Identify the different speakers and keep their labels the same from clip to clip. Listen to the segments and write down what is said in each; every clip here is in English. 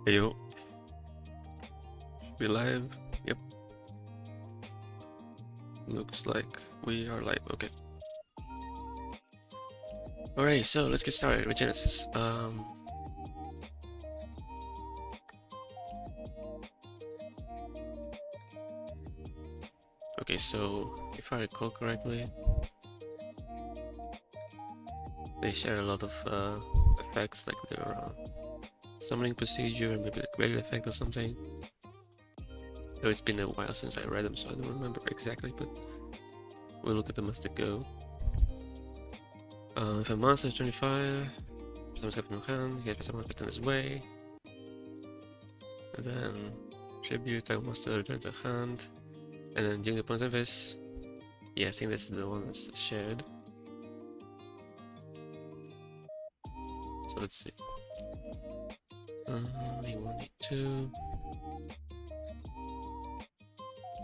Speaker 1: Hey yo, should be live. Yep, looks like we are live. Okay. Alright, so let's get started with Genesis. Okay, so if I recall correctly, they share a lot of effects, like their summoning procedure, maybe the graded effect or something. Though it's been a while since I read them, so I don't remember exactly, but we'll look at them as they go. If a monster is 25, someone's got no hand, he has someone put in his way. And then tribute, type monster returns a hand. And then during the point of this, yeah, I think this is the one that's shared. So let's see. E1, E2.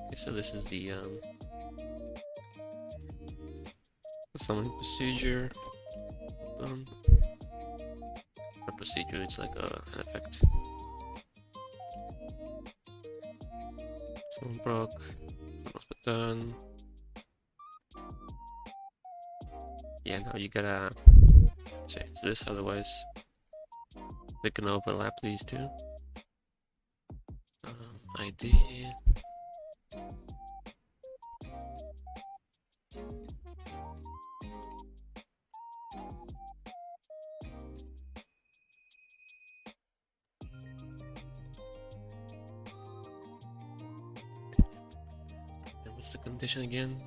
Speaker 1: Okay, so this is the summoning procedure. A procedure, it's like an effect. Summon proc, almost a turn. Yeah, now you gotta change this, otherwise they can overlap these two. ID. And what's the condition again?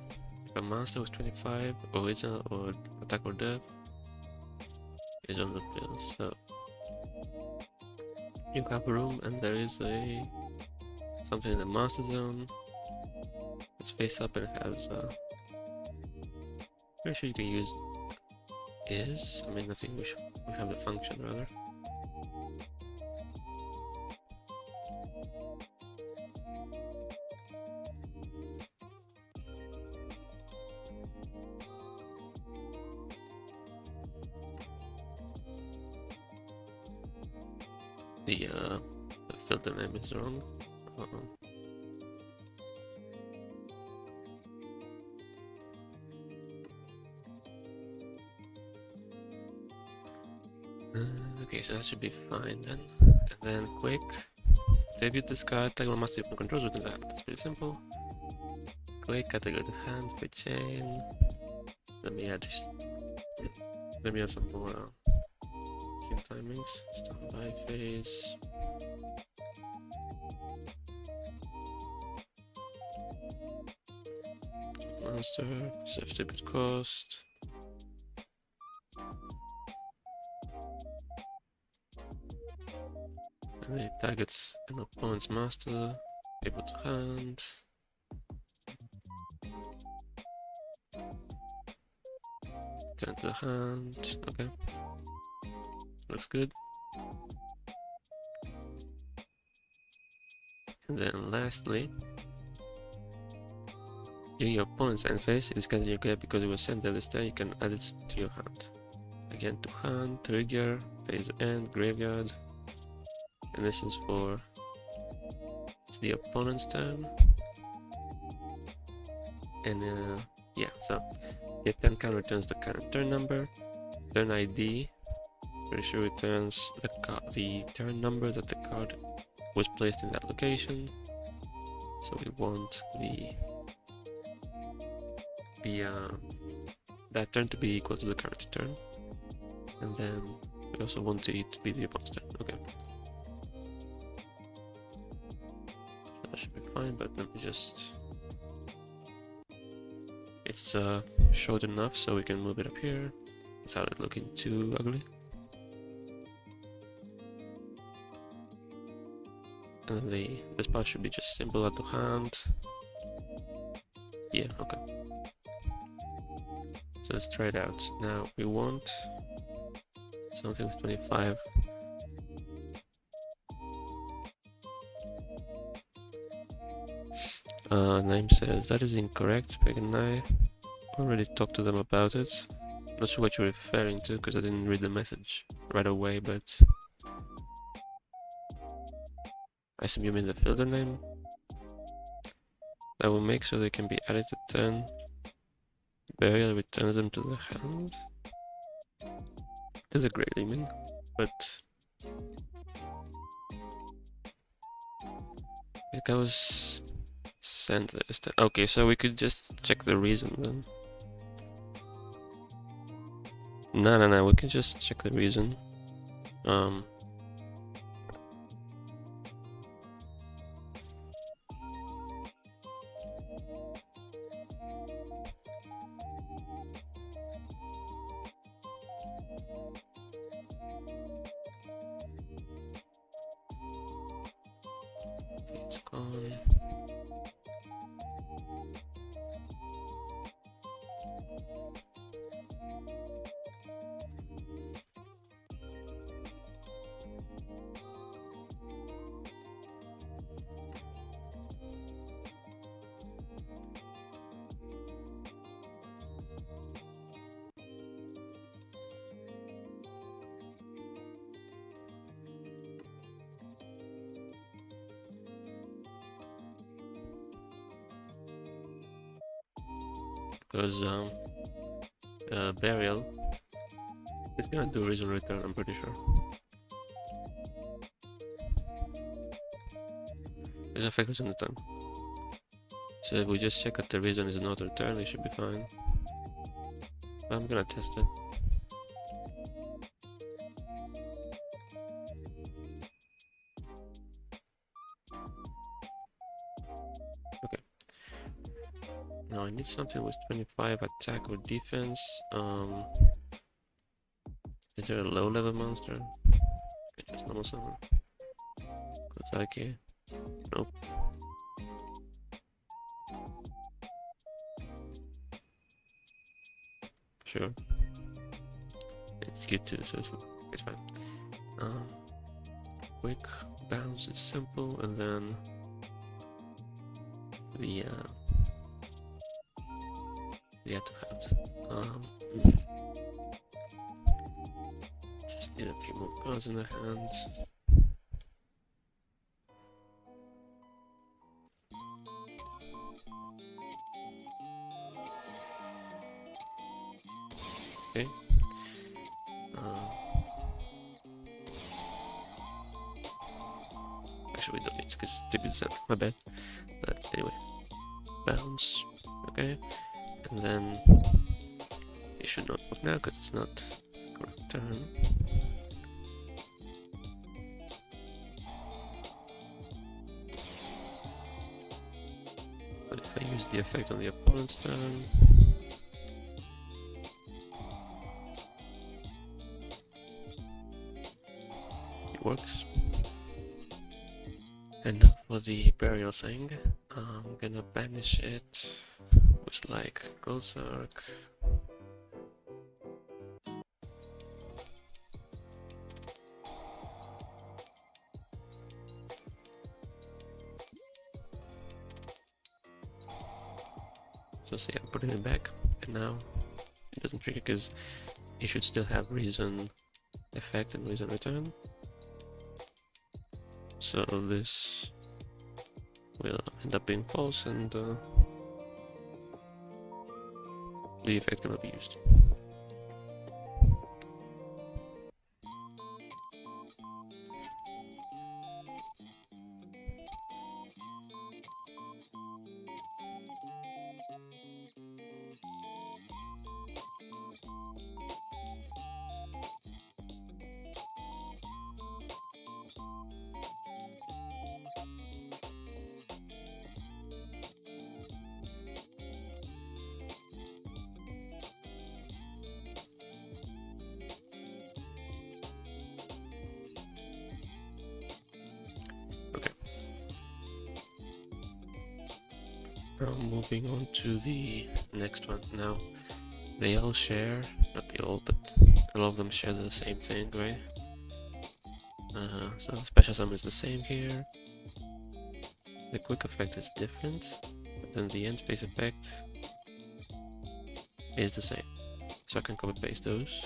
Speaker 1: If a monster was 25, original or attack or death, is on the field. So you have a room and there is something in the master zone. It's face up and it has pretty sure you can use is. I mean, I think we have the function rather. The filter name is wrong. Okay, so that should be fine then. And then quick, debut this card, tag one master open controls within the hand. That's pretty simple. Quick, category the hand, by chain. Let me add some more key timings. Standby phase. Monster, save stupid cost. And it targets an opponent's master, able to hand. Turn to the hand, okay. Looks good. And then lastly, during your opponent's end phase, it is counted in your grave because it was sent there this turn, you can add it to your hand. Again, to hand, trigger, phase end, graveyard. And this is for it's the opponent's turn. And yeah, so your turn count returns the current turn number. Turn ID pretty sure returns the turn number that the card was placed in that location. So we want that turn to be equal to the current turn. And then We also want to eat BD monster. Okay. So that should be fine, but let me just... It's short enough so we can move it up here without it looking too ugly. And this part should be just simple at the hand. Yeah, okay. So let's try it out. Now we want something with 25. Name says that is incorrect. Peg and I already talked to them about it. Not sure what you're referring to because I didn't read the message right away, but I assume you mean the fielder name. That will make so they can be added to turn. Burial returns them to the hand. Is a great mean, but it goes sent this time. Okay, so we could just check the reason then. No, we can just check the reason. It's gone. Because burial is gonna do reason return, I'm pretty sure. There's a effect on the turn. So if we just check that the reason is not return, it should be fine. I'm gonna test it. Okay. Now I need something with 25 attack or defense. Is there a low level monster? Okay, just normal summon. Kozaki. Nope. Sure. It's good too, so it's fine. Quick bounce is simple, and then the add to hand. Just need a few more cards in the hands. Okay. Actually, we don't need to because it's typically set. My bad. But anyway, bounce. Okay, and then it should not work now because it's not correct turn. But if I use the effect on the opponent's turn, it works. And now for the burial thing, I'm gonna banish it with like Goldsark. So see, I'm putting it back, and now it doesn't trigger because it should still have reason effect and reason return. So this will end up being false, and the effect cannot be used. Now moving on to the next one. Now they all share, not they all, but a lot of them share the same thing, right? So the special summon is the same here. The quick effect is different, but then the end phase effect is the same. So I can copy paste those.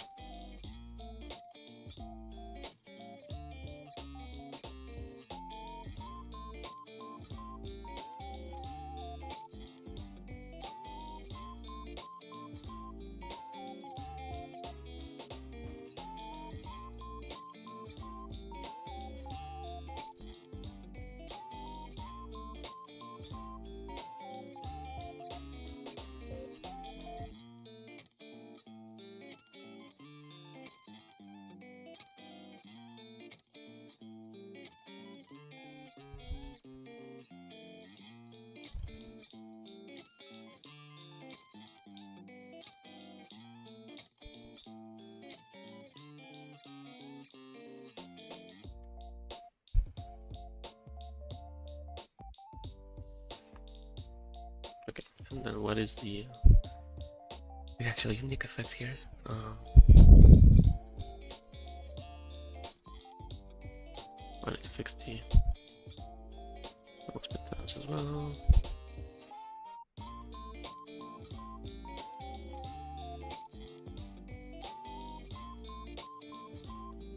Speaker 1: Okay, and then what is the actual unique effect here? I need to fix the split times as well.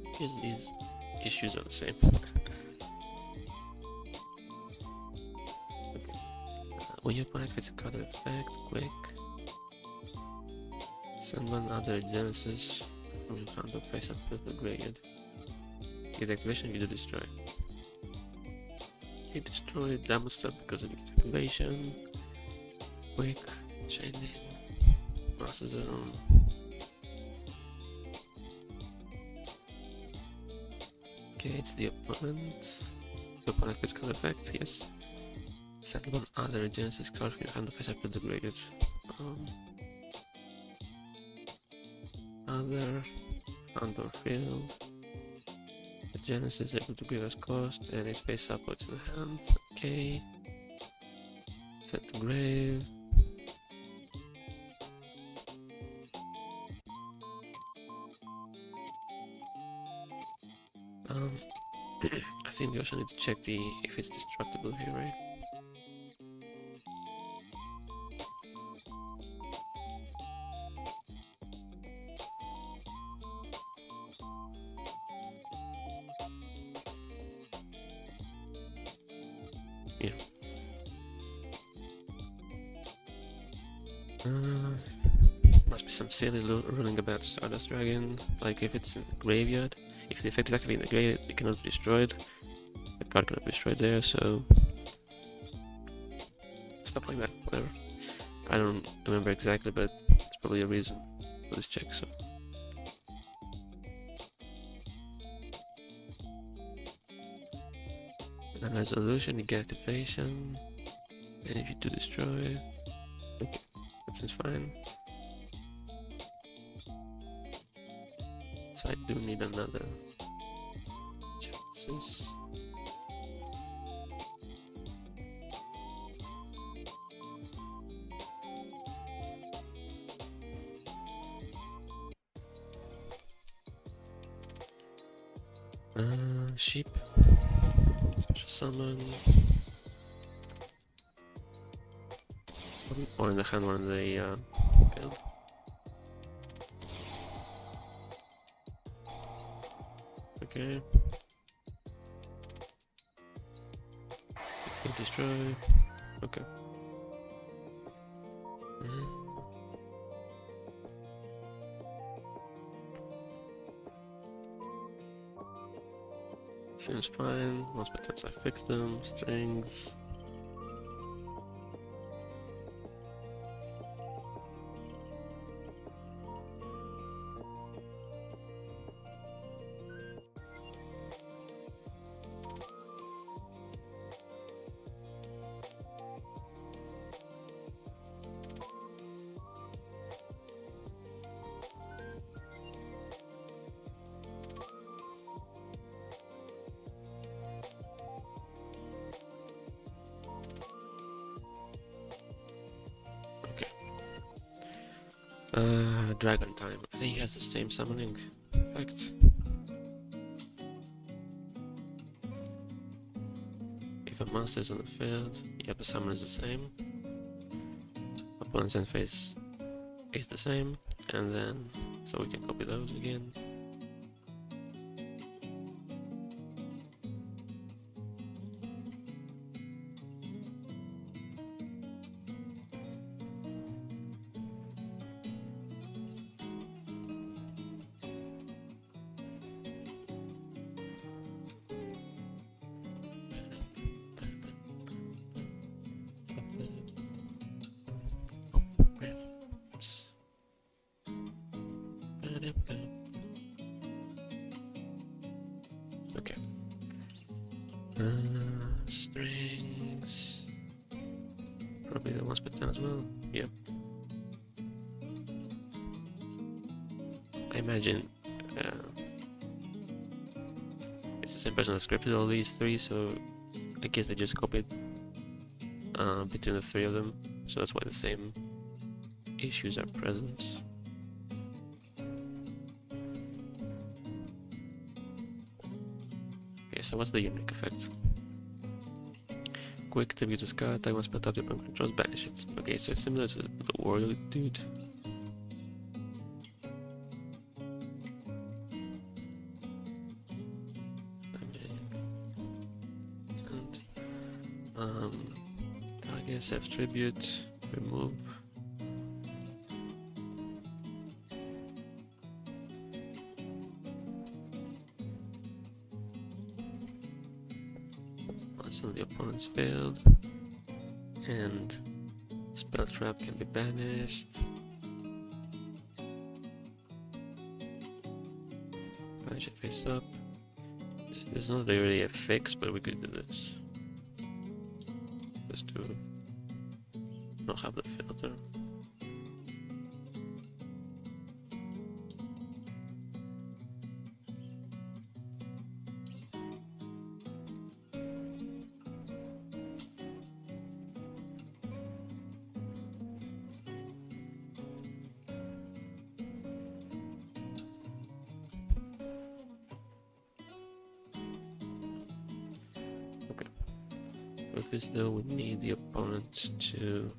Speaker 1: Because these issues are the same. Okay. When your opponent fits a card effect, quick. Send one other Genesis from your hand face up to the graveyard. Get activation, you do destroy. Okay, destroy, damage step because of its activation. Quick, chaining, master zone. Okay, it's the opponent. The opponent gets card effect, yes. Send one other Genesis card from your hand face up to the graveyard. Other hand or field. The Genesis is able to give us cost and a space upwards in the hand. Okay. Set to grave. I think we also need to check if it's destructible here, right? Yeah. Must be some silly ruling about Stardust Dragon. Like if it's in the graveyard, if the effect is actually in the graveyard, it cannot be destroyed. The card cannot be destroyed there, so stuff like that. Whatever. I don't remember exactly, but it's probably a reason for this check. So. And resolution, you get activation, and if you do destroy, okay, that seems fine. So I do need another Genesis. Sheep. Special summon. One in the hand, one in the field. Okay. Can destroy. Okay. Seems fine. Most of the times I fix them. Strings. Dragon time. I think he has the same summoning effect. If a monster is on the field, yep, the summon is the same. Opponent's end phase is the same, and then so we can copy those again. Okay. Strings. Probably the one split 10 as well. Yep. I imagine it's the same person that scripted all these three, so I guess they just copied between the three of them, so that's why the same issues are present. Okay, so what's the unique effect? Quick tribute to Scar, Taiwan spell out your opponent controls, banish it. Okay, so it's similar to the warrior dude. And target self tribute, remove. Some of the opponent's failed, and spell trap can be banished. Banish it face up. This is not really a fix, but we could do this. Just to not have the filter. With this though, we need the opponent to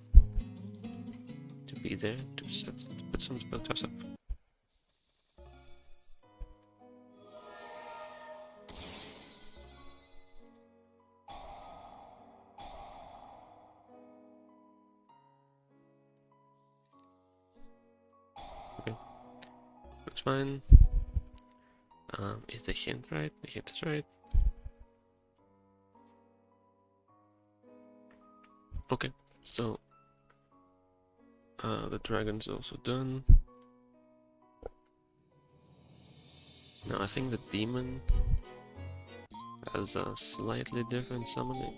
Speaker 1: be there to put some spell traps up. Okay, looks fine. Is the hint right? The hint is right. Okay, so the dragon's also done. Now I think the demon has a slightly different summoning.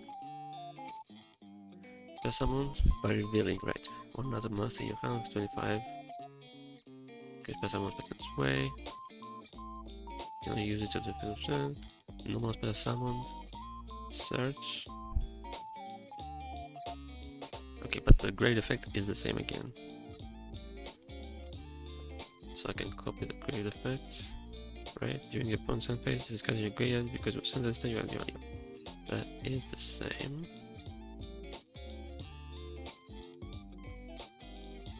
Speaker 1: The summon by revealing, right? One other monster in your hand, 25. Okay, spell summon spell its way. You can only use it to the finish turn. Normal spell summoned. Search. Okay, but the grade effect is the same again. So I can copy the grade effect, right? During your opponent's end phase, discard your gradient because we're sent this thing. That is the same.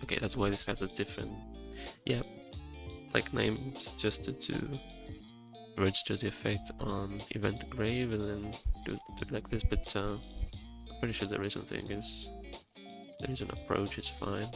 Speaker 1: Okay, that's why this has a different. Yeah, like name suggested to register the effect on event grave and then do it like this, but I'm pretty sure the original thing is. There is an approach, it's fine.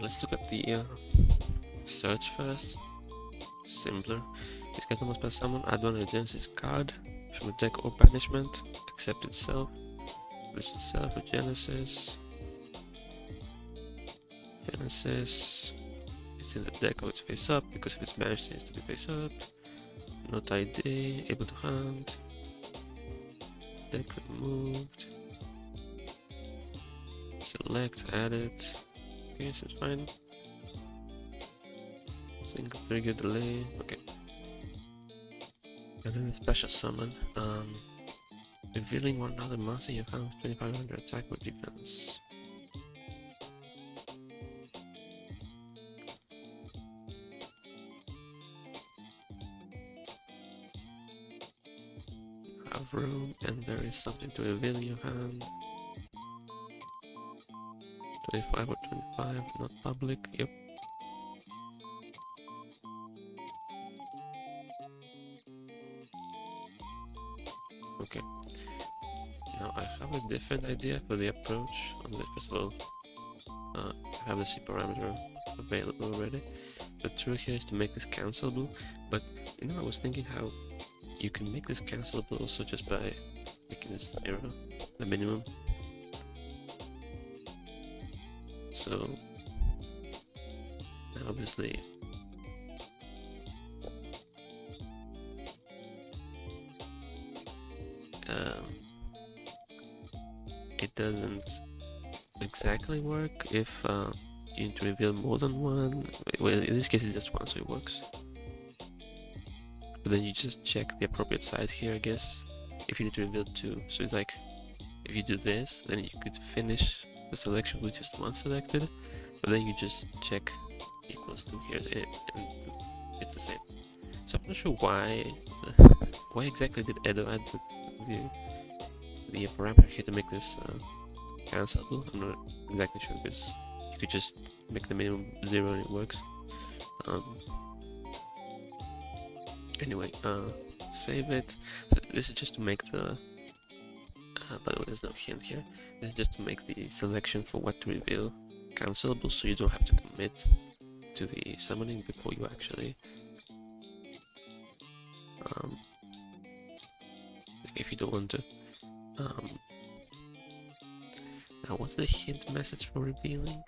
Speaker 1: let's look at the search first. Simpler. Discard no more spell summon, add one Regenesis card from the deck or banishment, except itself. This itself, Regenesis. Genesis. It's in the deck or it's face up, because if it's banished, it needs to be face up. Not ID, able to hand. Deck removed. Select, add it. Okay, seems fine. Single trigger delay, okay. And then the special summon. Revealing one other monster you have 2500 attack or defense. Have room, and there is something to reveal in your hand. 25 or 25, not public, yep. Okay. Now I have a different idea for the approach on the first of all. I have the C parameter available already. The trick here is to make this cancelable, but you know, I was thinking how you can make this cancelable also just by making this 0, the minimum. So now obviously it doesn't exactly work if you need to reveal more than one. Well, in this case it's just one, so it works. But then you just check the appropriate side here, I guess, if you need to reveal 2. So it's like, if you do this, then you could finish the selection with just one selected, but then you just check equals 2 here, and it's the same. So I'm not sure why exactly did Edo add the parameter here to make this cancelable. I'm not exactly sure, because you could just make the minimum 0 and it works. Anyway, save it. So this is just to make the by the way, there's no hint here. This is just to make the selection for what to reveal cancelable, so you don't have to commit to the summoning before you actually if you don't want to. Now what's the hint message for revealing?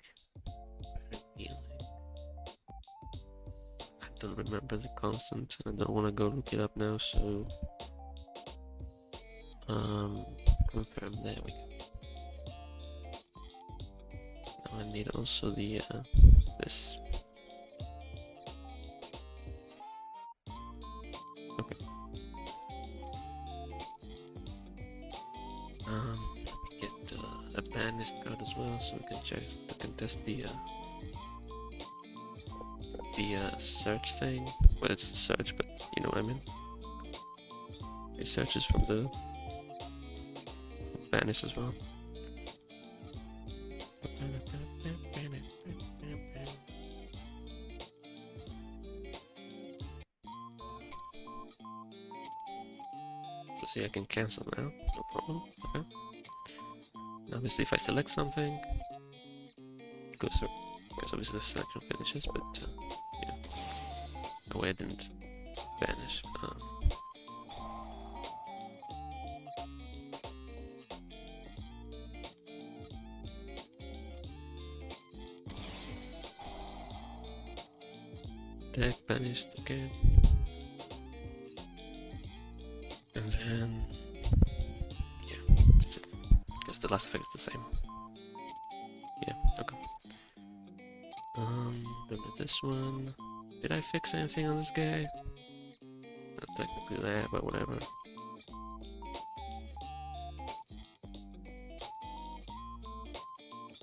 Speaker 1: I don't remember the constant, and I don't want to go look it up now, so confirm. There we go. Now I need also the this. Okay. Get a banished card as well, so we can check. We can test the search thing. Well, it's a search, but you know what I mean. It searches from the banish as well. So see, I can cancel now, no problem. Okay. Now obviously if I select something, it goes through, because obviously the selection finishes, but yeah, no way I didn't banish. Deck banished again. And then, yeah, that's it. Because the last effect is the same. Yeah, okay. Then this one. Did I fix anything on this guy? Not technically that, but whatever.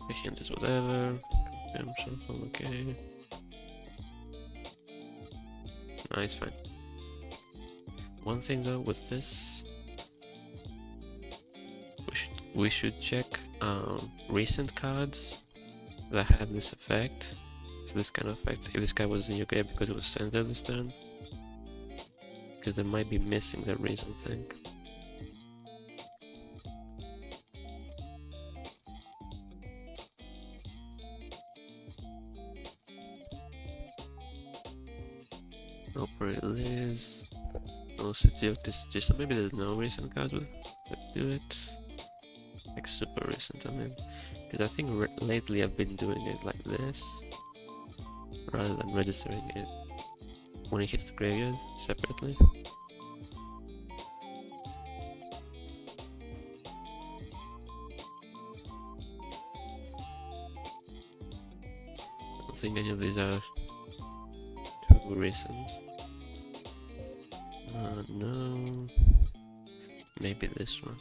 Speaker 1: The hint is whatever. Confirm shuffle, okay. No, it's fine. One thing though with this, we should check recent cards that have this effect. So this kind of effect, if this guy was in your game because it was sent there this turn, because they might be missing the recent thing. No release. No suggestion. So maybe there's no recent cards that do it. Like super recent, I mean. Because I think lately I've been doing it like this, rather than registering it when it hits the graveyard separately. I don't think any of these are too recent. No. Maybe this one.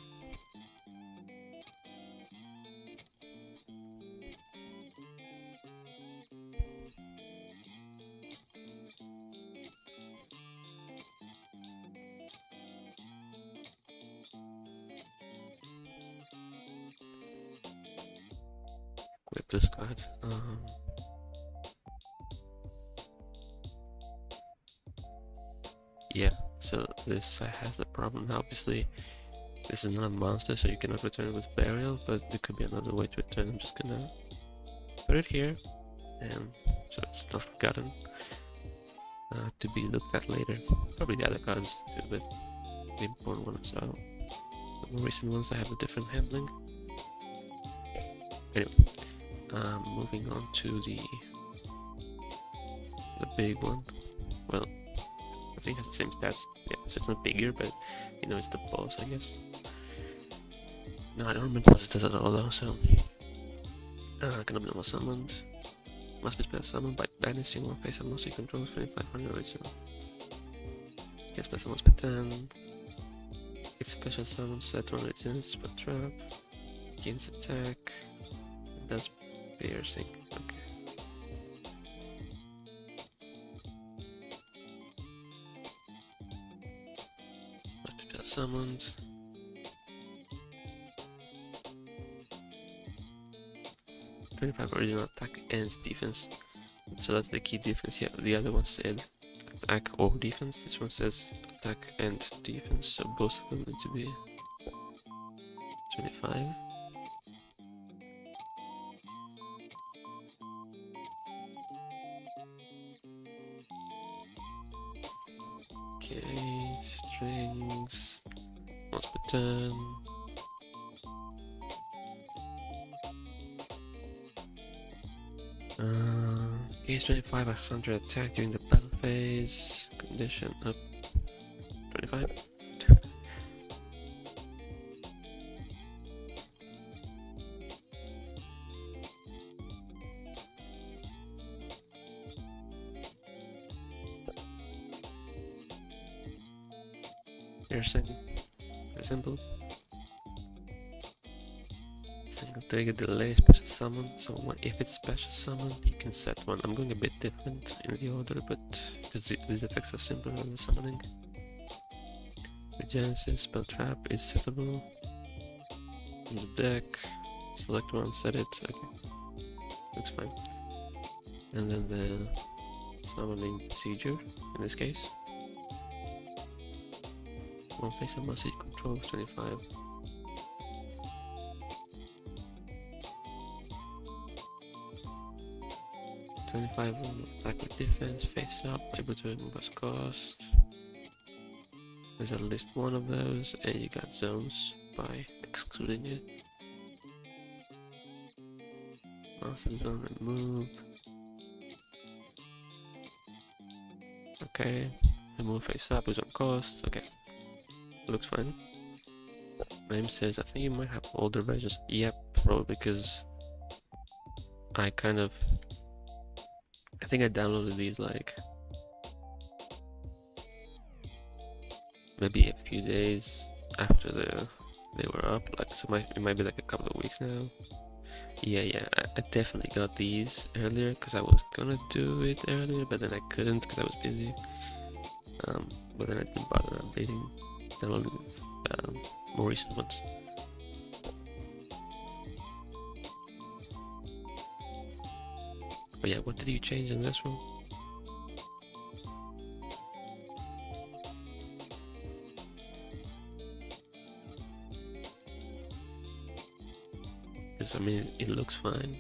Speaker 1: Equip this card. Yeah, so this has the problem. Obviously, this is not a monster, so you cannot return it with burial, but there could be another way to return. I'm just gonna put it here, and so it's not forgotten to be looked at later. Probably the other cards too, but the important ones are the more recent ones. I have a different handling. Anyway, moving on to the big one. Well, I think it has the same stats. Yeah, so it's not bigger, but you know, it's the boss, I guess. No, I don't remember what it does at all though, so cannot be normal summoned. Must be special summoned by banishing one face unless you control 2500 original. Get special summons by 10. If special summons set one Regenesis Birth trap, gains attack, and does piercing. Okay. Must be special summoned. Original attack and defense, so that's the key difference here. The other one said attack or defense, this one says attack and defense, so both of them need to be 25. Okay, strings, once per turn. Gains 25 100 attack during the battle phase. Condition up 25. Piercing. Very simple. Single trigger delay special summon, so if it's special summon you can set one. I'm going a bit different in the order, but because these effects are simpler than the summoning. Regenesis spell trap is settable on the deck. Select one, set it. Okay, looks fine. And then the summoning procedure in this case. One face of must control 25. 25 on attack with defense, face up, able to remove as cost. There's at least one of those, and you got zones by excluding it. Master zone remove. Okay, remove face up is on cost. Okay, looks fine. Name says I think you might have older versions. Yep, probably because I think I downloaded these like maybe a few days after they were up, like, so it might be like a couple of weeks now. Yeah, I definitely got these earlier because I was gonna do it earlier, but then I couldn't because I was busy. But then I didn't bother updating, downloading more recent ones. But yeah, what did you change in this one? Because I mean, it looks fine.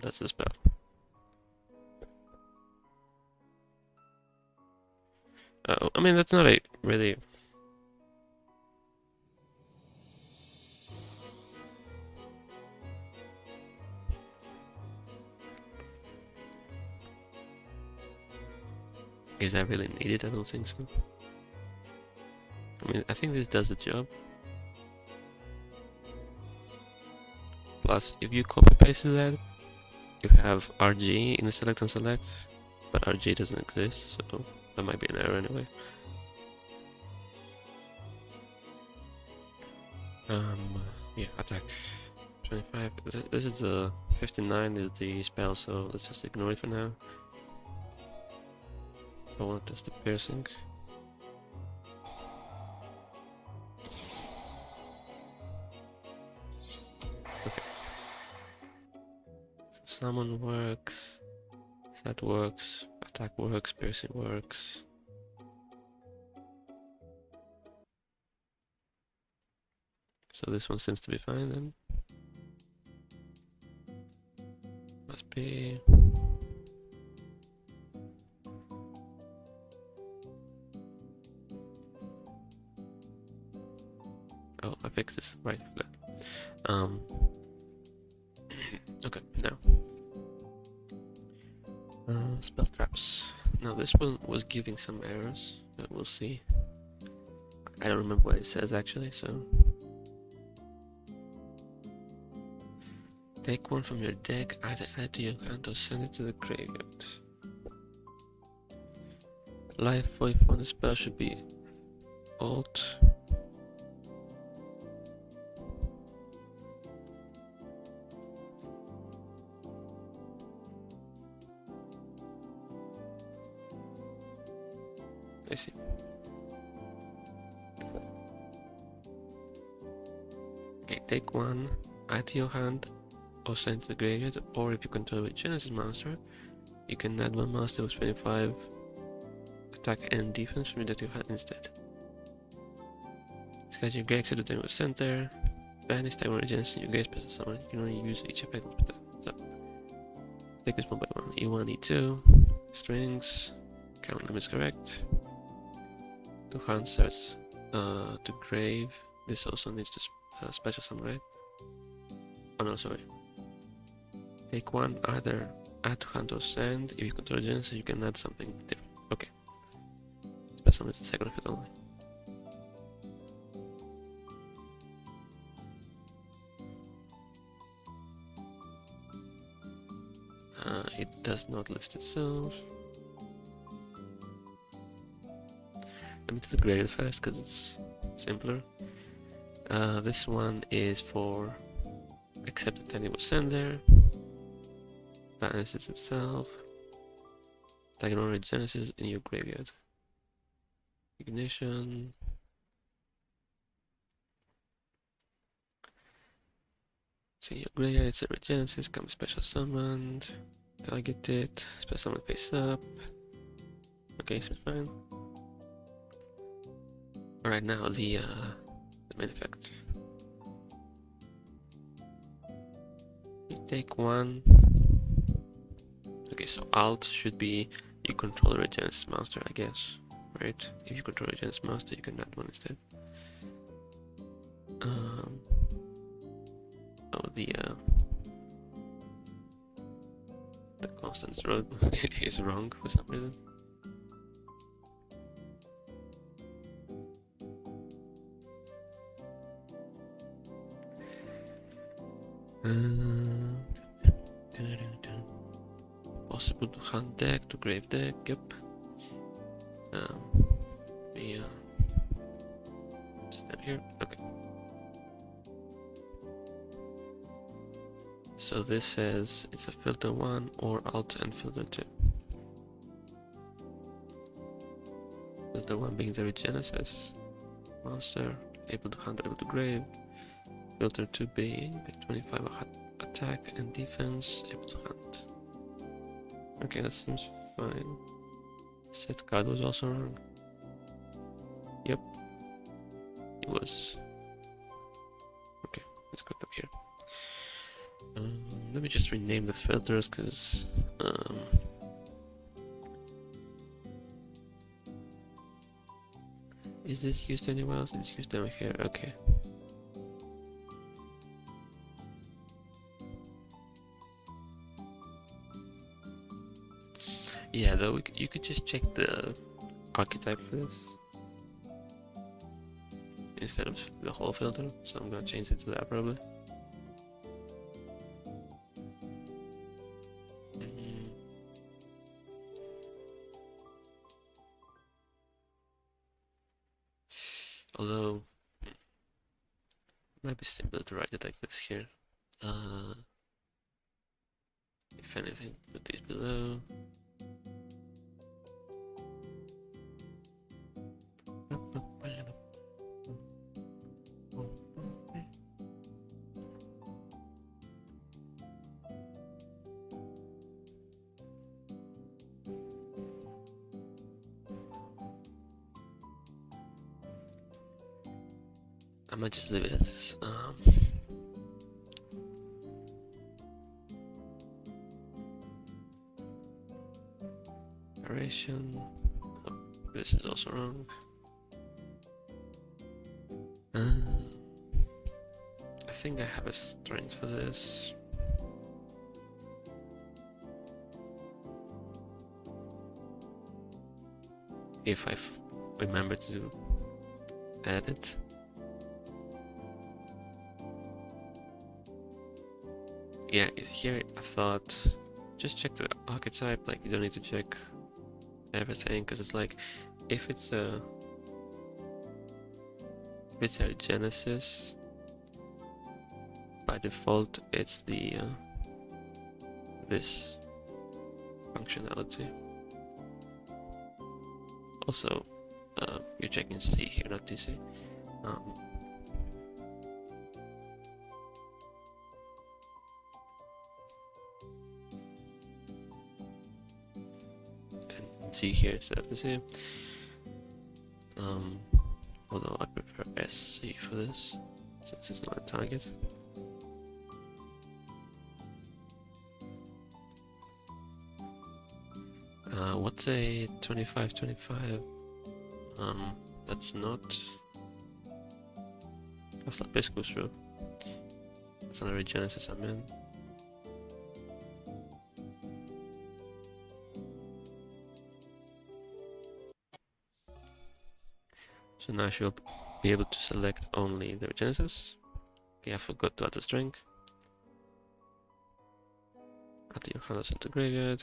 Speaker 1: That's the spell. I mean, that's not a really... Is that really needed? I don't think so. I mean, I think this does the job. Plus, if you copy paste that, you have RG in the select and select, but RG doesn't exist, so that might be an error anyway. Yeah, attack 25. This is the 59 is the spell, so let's just ignore it for now. I want to test the piercing. Okay. So summon works, set works, attack works, piercing works. So this one seems to be fine then. Must be... Oh, I fixed this. Right, good. Okay, now. Spell traps. Now this one was giving some errors, but we'll see. I don't remember what it says actually, so... Take one from your deck, either add it to your hand or send it to the graveyard. Life for the spell should be Alt. I see. Okay, take one, add to your hand, or send to the graveyard, or if you control a Regenesis monster, you can add one monster with 25 attack and defense from your deck to your hand instead. Discard your Gex at the time of center, banish type one Regenesis in your Gex special summon. You can only use each effect with that. So, let's take this one by one. E1, E2, strings, count limits correct. To hand starts to grave. This also needs to special summon, right? Oh no, sorry. Take one, either add to hand or send. If you control Regenesis, you can add something different. Okay. Special summon is the second effect only. It does not list itself. Let me do the graded first because it's simpler. This one is for accept the 10 it was sent there. Balances itself. Target on Regenesis in your graveyard. Ignition. See your graveyard, it's a Regenesis, can be special summoned. Target it, special summon face up. Okay, seems fine. Alright, now the main effect. You take one. Okay, so Alt should be you control a Regenesis monster, I guess. Right? If you control a Regenesis monster, you can add one instead. The constant road is wrong for some reason. Possible to hand deck, to grave deck, yep. Sit down here, okay. So this says it's a filter 1 or Alt and filter 2. Filter 1 being the Regenesis monster, able to hand, able to grave. Filter 2 being 25 attack and defense, able to hand. Okay, that seems fine. Set card was also wrong. Yep, it was. Okay, let's go up here. Let me just rename the filters, because is this used anywhere else? It's used down here. Okay. Yeah, though you could just check the archetype for this instead of the whole filter, so I'm gonna change it to that probably. Although it might be simpler to write it like this here. If anything, put these below. I might just leave it as this. Narration. Oh, this is also wrong. I think I have a strength for this. If I remember to add it. Yeah, here I thought just check the archetype, like you don't need to check everything, because it's like if it's a Genesis, by default it's the this functionality. Also, you're checking C here, not DC. And C here instead of DC. Although I prefer SC for this, since it's not a target. What's a 25-25? That's not... That's not basically true. That's not a Regenesis I'm in. So now I should be able to select only the Regenesis. Okay, I forgot to add the string. Add the Johannes into graveyard.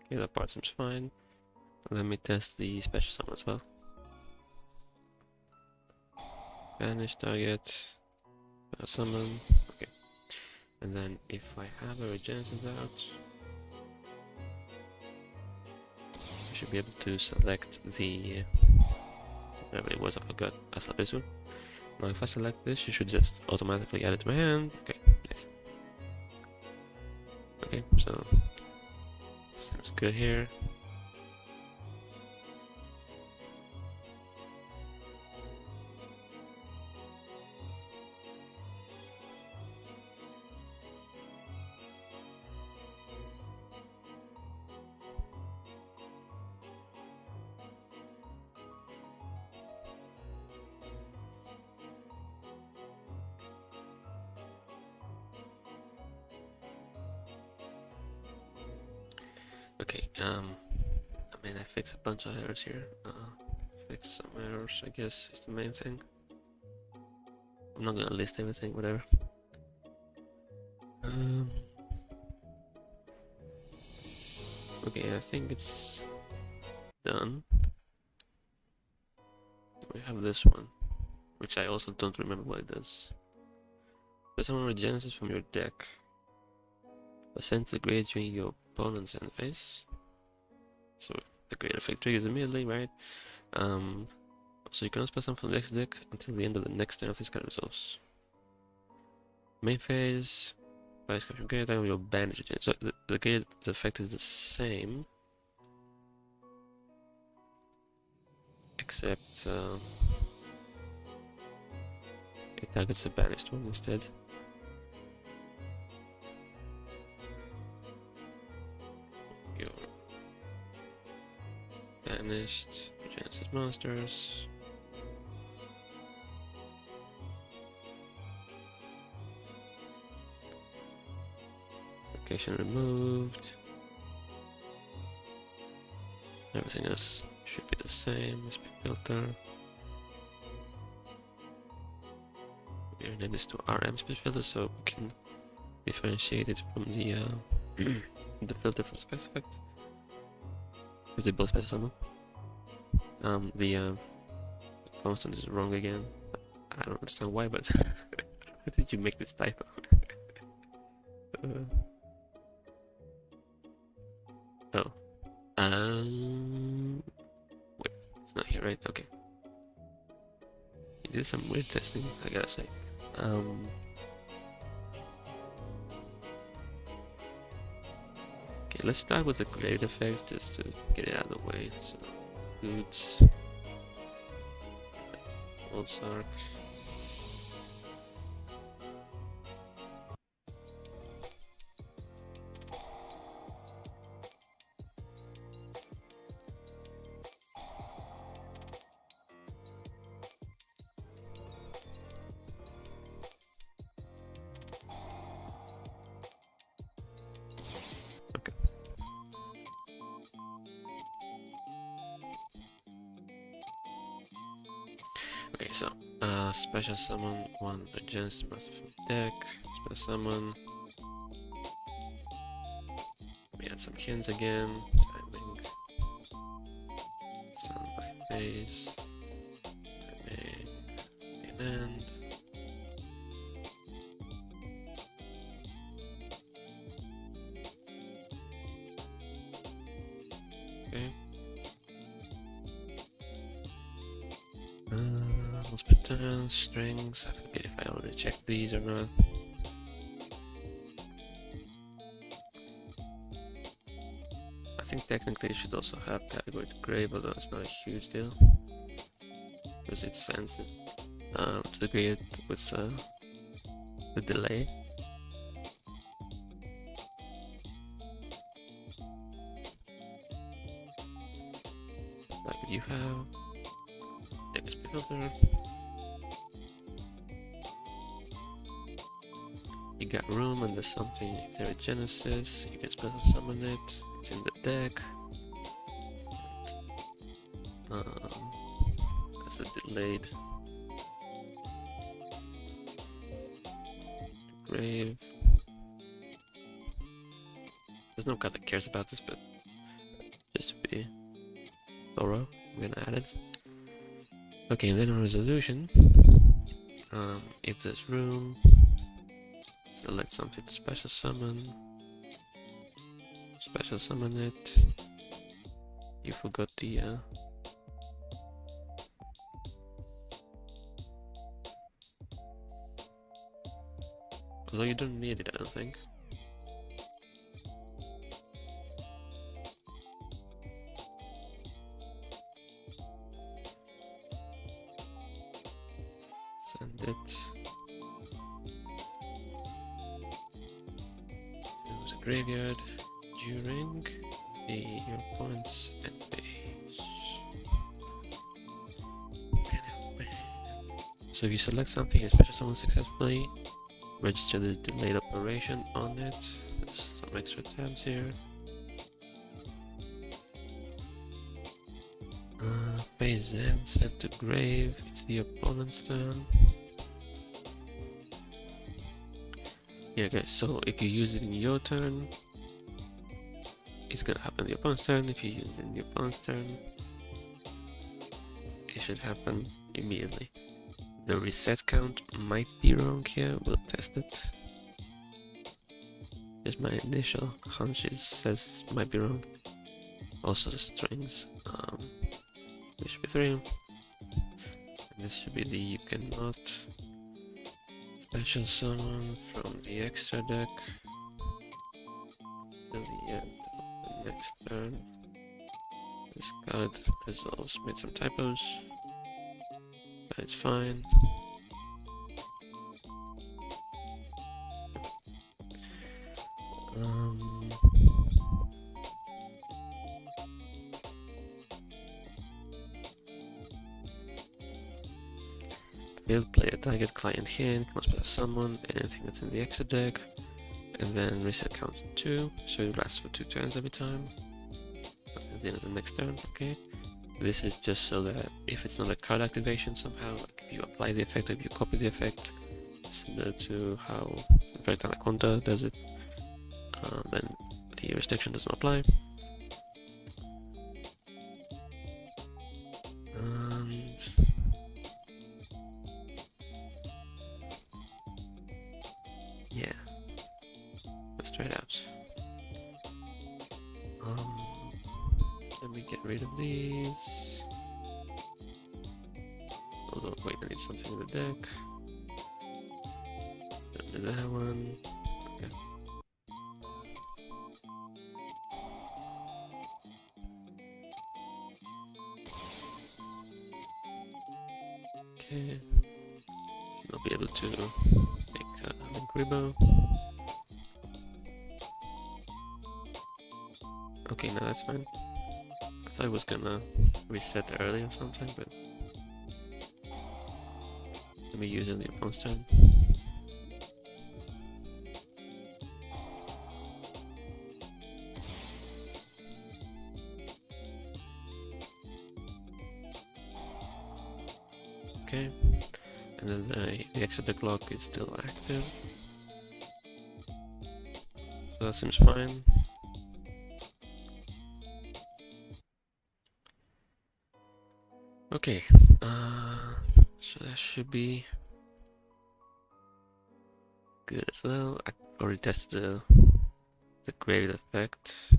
Speaker 1: Okay, that part seems fine. Let me test the special summon as well. Banish target. Summon. Okay. And then if I have a Regenesis out, I should be able to select the whatever it was, I forgot. Aslabisu. Now if I select this, you should just automatically add it to my hand. Okay, nice. Okay, so seems good here. Okay, I mean, I fixed a bunch of errors here. Fix some errors, I guess, is the main thing. I'm not gonna list everything, whatever. Okay, I think it's done. We have this one, which I also don't remember what it does. But someone Regenesis from your deck. Ascend the grade during your opponent's end phase. So the grade effect triggers immediately, right? So you cannot spell something from the next deck until the end of the next turn of this card resolves. Main phase, by description grade, then you'll banish it. So the grade effect is the same, except it targets a banished one instead. You're banished. Regenesis monsters. Location removed. Everything else should be the same. Let's be filter. We rename this to RM speed filter so we can differentiate it from the the filter for space effect. Because they both special summon. The constant is wrong again. I don't understand why, but how did you make this typo? Oh. Wait, it's not here, right? Okay. You did some weird testing, I gotta say. Okay, let's start with the grade effects just to get it out of the way. So, boots. Old Sark. Okay, so special summon one Regenesis monster from deck. Special summon. We add some hints again. Timing. Sun by phase. Timing. And end. Okay. Patterns, strings. I forget if I already checked these or not. I think technically it should also have category to grave, although it's not a huge deal because it sends it to the grid with the delay. Like what you have. Next filter. You got room and there's something. It's a Regenesis. You can special summon it. It's in the deck. That's a delayed grave. There's no card that cares about this, but just to be thorough, I'm gonna add it. Okay, and then on resolution, if there's room, select something to special summon it. You forgot the although you don't need it, I don't think. Send it to the graveyard during your opponent's end phase. So if you select something and special summon successfully, register the delayed operation on it. There's some extra tabs here. Phase end, sent to grave. It's the opponent's turn. Yeah, guys, so if you use it in your turn, it's gonna happen in the opponent's turn. If you use it in the opponent's turn, it should happen immediately. The reset count might be wrong here, we'll test it. Just my initial hunch says it might be wrong. Also the strings. This should be 3. And this should be the you cannot special summon from the extra deck till the end of the next turn. This card has also made some typos, but it's fine. Failed player target client hand, can also summon anything that's in the extra deck, and then reset count to 2, so it lasts for 2 turns every time. At the end of the next turn, okay. This is just so that if it's not a card activation somehow, like if you apply the effect or if you copy the effect, similar to how Vayikra Anaconda does it, then the restriction doesn't apply. And yeah, let's try it out. Let me get rid of these. Although, wait, I need something in the deck. Don't do that one. Okay. Okay. Should not be able to make a link ribbo. Okay, no, that's fine. I thought it was gonna reset early or something, but let me use it on the opponent's turn. Okay, and then the extra deck lock is still active, so that seems fine. Okay, so that should be good as well. I already tested the grade effect.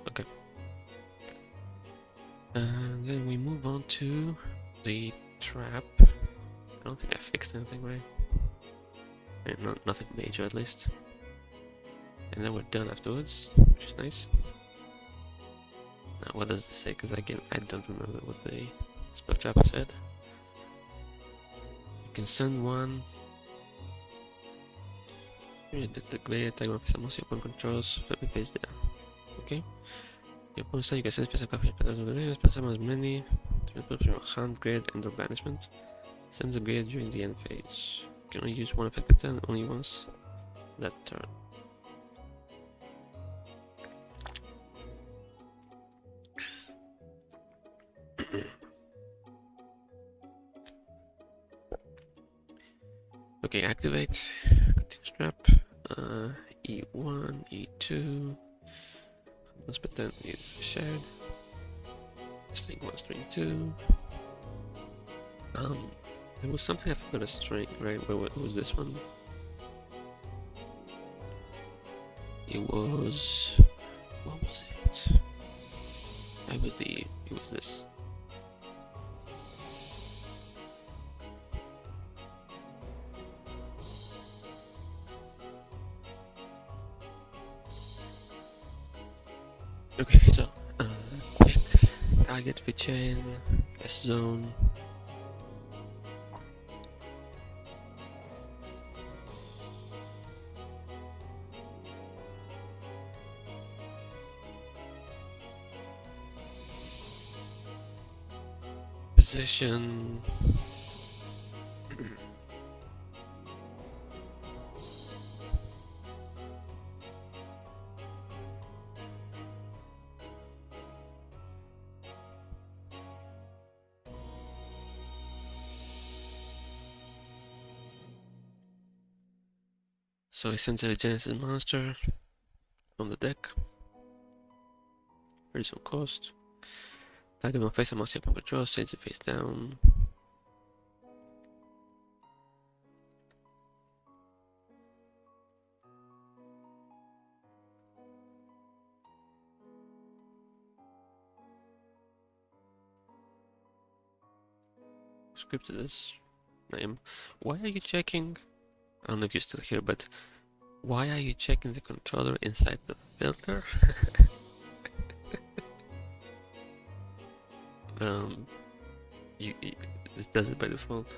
Speaker 1: Okay. And then we move on to the trap. I don't think I fixed anything, right? Nothing major, at least. And then we're done afterwards, which is nice. Now, what does this say? Because I don't remember what the spell trap said. You can send one. The great attack of some your opponent controls, flip it face down. Okay. Your opponent says you can send special copy of patterns of the video, special as many to put your hand grade and or banishment. Send the grade during the end phase. You can only use one effect per turn, only once that turn. Okay, activate. Continuous trap. E1, E2. This button is shared. String 1, string 2. There was something I forgot a string, right? What was this one? It was... what was it? It was this. Okay, so, quick, target fit chain, S zone. Position. So I sent a Regenesis monster from the deck. Very some cost. Target on face, I must upon control, change it face down. scripted this name. Why are you checking? I don't know if you're still here, but why are you checking the controller inside the filter? you this does it by default.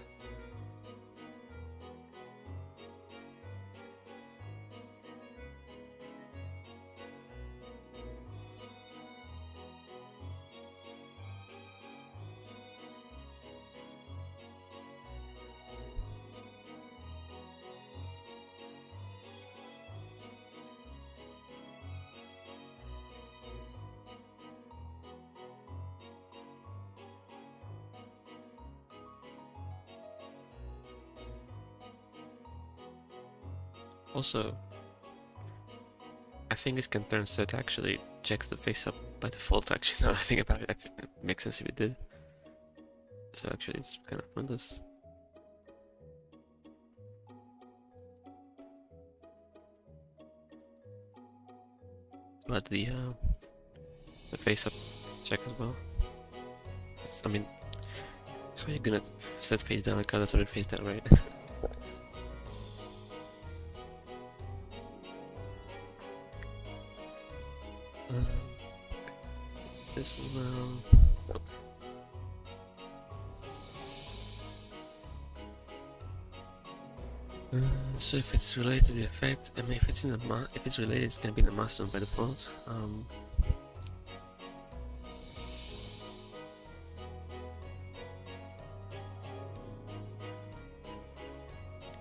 Speaker 1: Also, I think this can turn so it actually checks the face up by default. Actually, now that I think about it, it makes sense if it did. So actually, it's kind of pointless. But the face up check as well. I mean, how are you gonna set face down a card that's already face down, right? This as well. Okay. So if it's related to the effect, I mean, if it's in the if it's related, it's gonna be in the master by default. I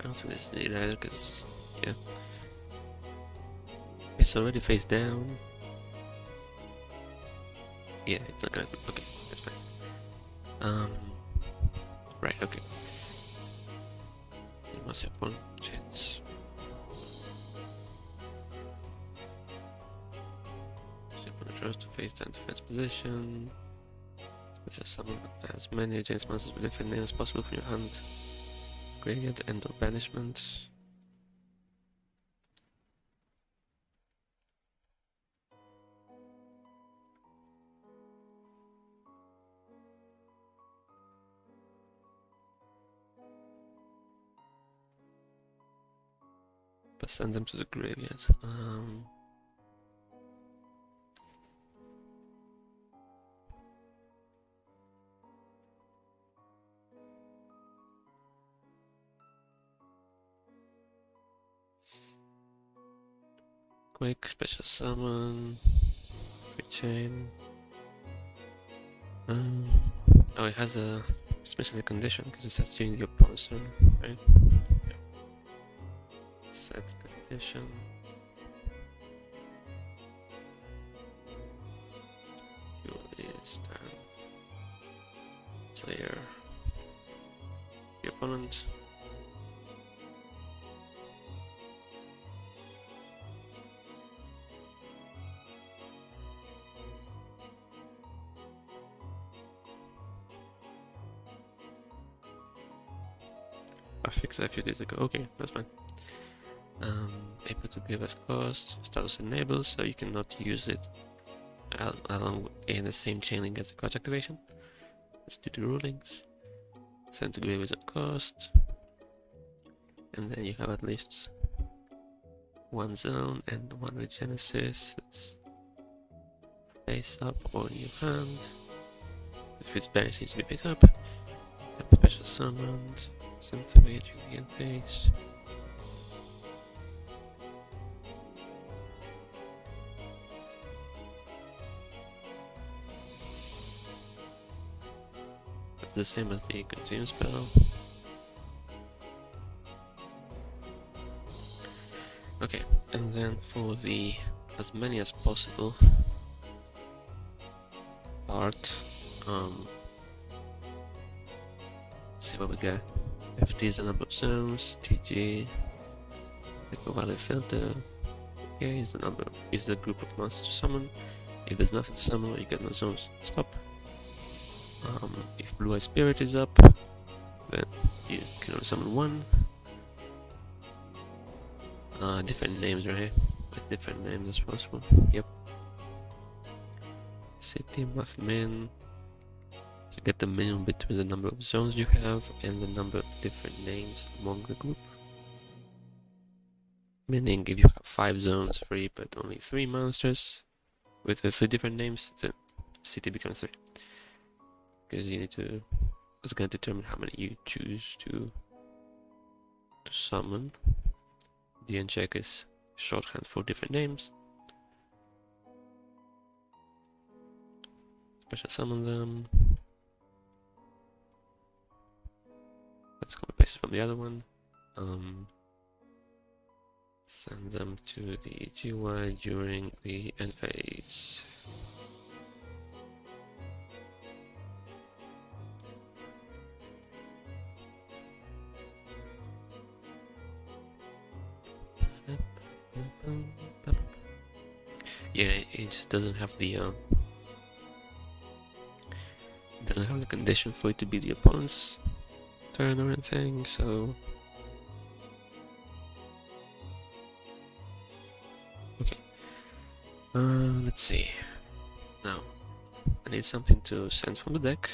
Speaker 1: don't think this is needed either, because yeah, it's already face down. Yeah, it's not gonna. Okay, that's fine. Right. Okay. You must have one chance. Controls to face down defense position. Special summon as many against monsters with different names as possible from your hand. Graveyard, end or banishment. But send them to the graveyard. Quick special summon. Free chain. Oh, it has a. It's missing the condition because it says during the opponent's turn, right? Yeah. Set condition. Duel is turn. Player. The opponent. I fixed that a few days ago. Okay, that's fine. Able to give us cost, status enabled, so you cannot use it along in the same chain link as the card activation. Let's do the rulings. Send to graveyard at cost, and then you have at least one zone and one Regenesis. That's face up or in your hand. If it's banished, it needs to be face up. Have a special summoned. Send to me to the end page. That's the same as the continue spell. Okay, and then for the as many as possible part, let's see what we got. FT is the number of zones, TG, valid filter, okay, is the number, is the group of monsters to summon. If there's nothing to summon or you get no zones, stop. If Blue Eye Spirit is up, then you can only summon one. Different names right here, with different names as possible. Yep. City, Mothman, So get the minimum between the number of zones you have and the number of different names among the group. Meaning if you have 5 zones free but only 3 monsters with 3 different names, then city becomes 3. Because you need to, it's going to determine how many you choose to summon. The uncheck is shorthand for different names. Special summon them. Let's copy paste from the other one. Send them to the GUI during the end phase. Yeah, it just doesn't have the condition for it to be the opponent's turn or anything, so okay. Let's see. Now I need something to send from the deck.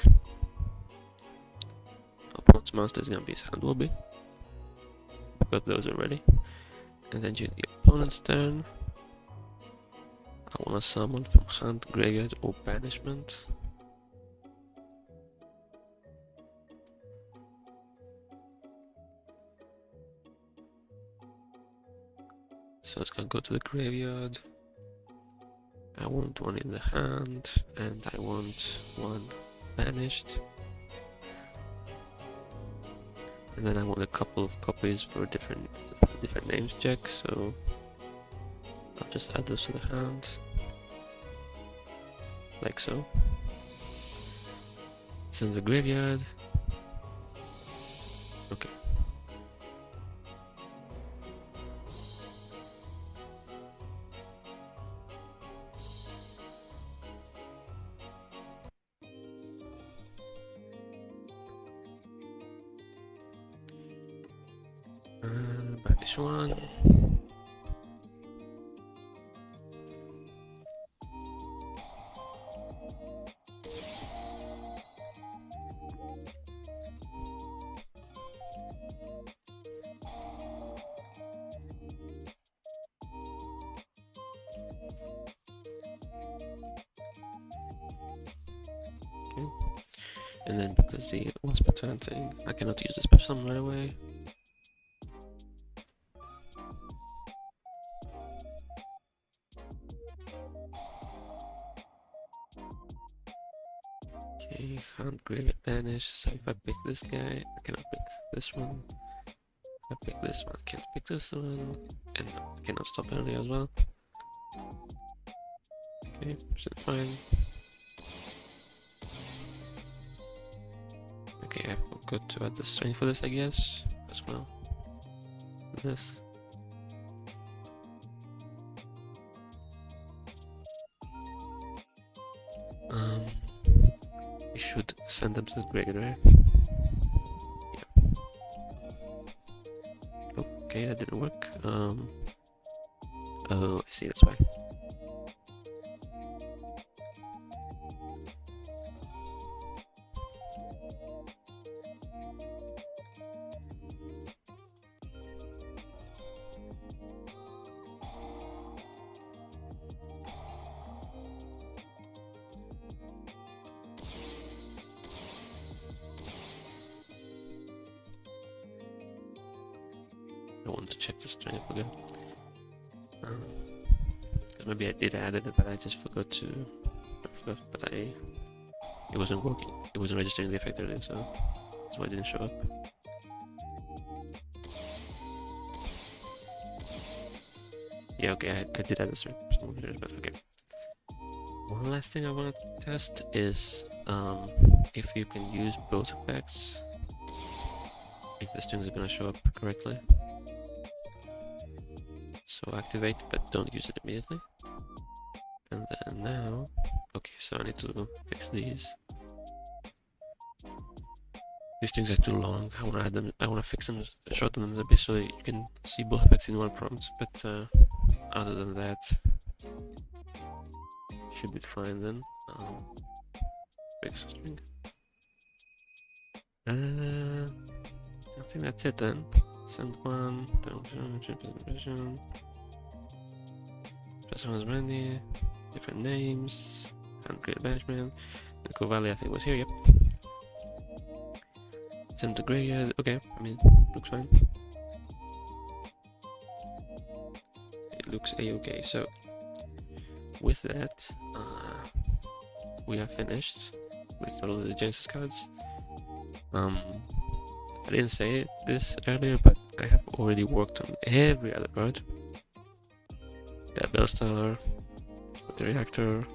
Speaker 1: Opponent's monster is gonna be Sand Wobby. Got those already. And then during the opponent's turn, I wanna summon from hand, graveyard, or banishment. So it's gonna go to the graveyard. I want one in the hand, and I want one banished. And then I want a couple of copies for different names check, so I'll just add those to the hand. Like so. Send the graveyard. Okay. Banish one. Okay. And then because the once per turn thing, I cannot use the special summon right away. Okay, hand graveyard banish. So if I pick this guy, I cannot pick this one. If I pick this one, I can't pick this one, and I cannot stop penalty as well. Okay, percent fine. Okay, I forgot to add the strength for this, I guess, as well. This. You should send them to the graveyard, right? Yeah. Okay, that didn't work. Oh, I see, that's why. I want to check the strength again. Maybe I did add it, but I just forgot to. But it wasn't working. It wasn't registering the effect earlier, so that's why it didn't show up. Yeah, okay, I did add the string, but okay. One last thing I want to test is if you can use both effects, if the strings are going to show up correctly. So activate, but don't use it immediately. And then now, okay, so I need to fix these. These strings are too long. I want to add them. I want to fix them, shorten them a bit so you can see both effects in one prompt. But other than that, should be fine then. Fix the string. I think that's it then. Send one. Just one's many different names. And create banishment. Nickel Valley, I think, was here. Yep. Send the graveyard. Okay, I mean, looks fine. It looks a-okay. So with that, we are finished with all of the Genesis cards. I didn't say this earlier, but I have already worked on every other card. That Bellstar, the Reactor,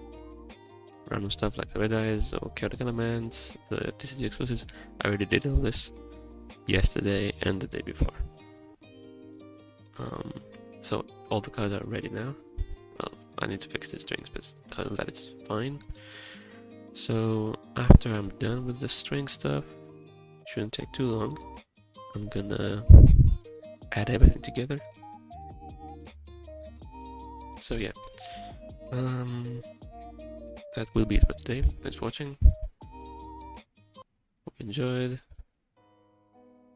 Speaker 1: random stuff like the Red Eyes or Chaotic Elements, the TCG exclusives. I already did all this yesterday and the day before. So all the cards are ready now. Well, I need to fix the strings, but other than that it's fine. So after I'm done with the string stuff, shouldn't take too long, I'm gonna add everything together. So yeah, that will be it for today. Thanks for watching. Hope you enjoyed.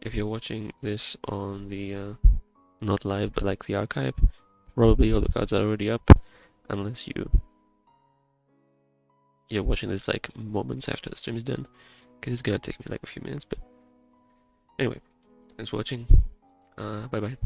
Speaker 1: If you're watching this on the not live but like the archive, probably all the cards are already up, unless you're watching this like moments after the stream is done, because it's gonna take me like a few minutes. But anyway, thanks for watching. Bye bye.